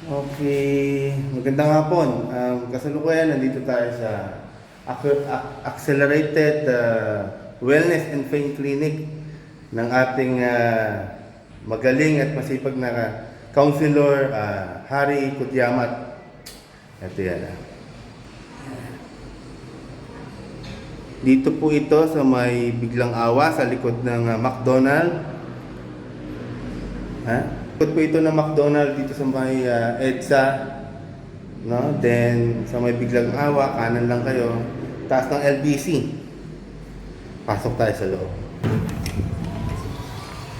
Okay, magandang hapon. Kasalukuyan, nandito tayo sa Accelerated Wellness and Pain Clinic ng ating magaling at masipag na counselor, Harry Kutyamat. Ito yan. Dito po ito sa may Biglang Awa sa likod ng McDonald. Likod po ito ng McDonald dito sa may EDSA. No? Then sa may Biglang Awa, kanan lang kayo. Taas ng LBC. Pasok tayo sa loob.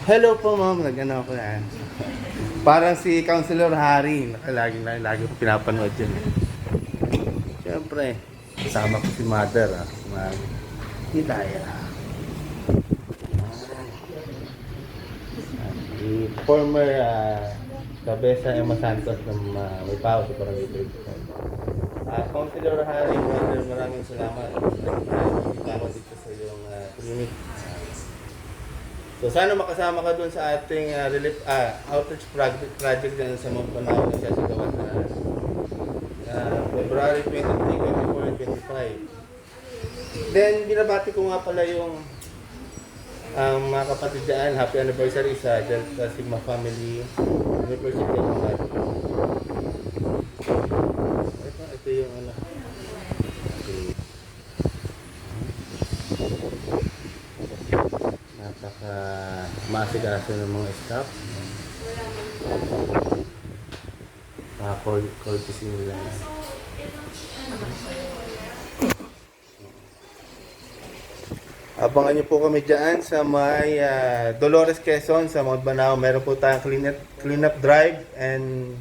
Hello po ma'am, nag-ano ako yan. Parang si Counselor Harry, lagi ko pinapanood yun. Siyempre, kasama ko si Mother. Hindi tayo. Si former Cabeza Emma Santos ng may pawo sa Barangay Bridgeport. Counselor Harry, Mother, maraming salamat. Ako dito sa iyong clinic. So sana makasama ka dun sa ating outreach project dyan sa Mampanao na sasagawa na February 23, 24, 25. Then binabati ko nga pala yung mga kapatid dyan, happy anniversary sa Delta Sigma Family University of Manila. Ito yung ano. Napaka maasigaso ng mga staff. Courtesy nila. Abangan niyo po kami dyan sa may Dolores, Quezon, sa Mount Banao. Meron po tayong clean-up drive and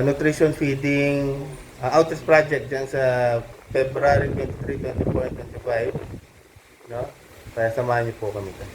nutrition feeding outreach project dyan sa February 23, 24, 25. No? Kaya samahan niyo po kami dyan.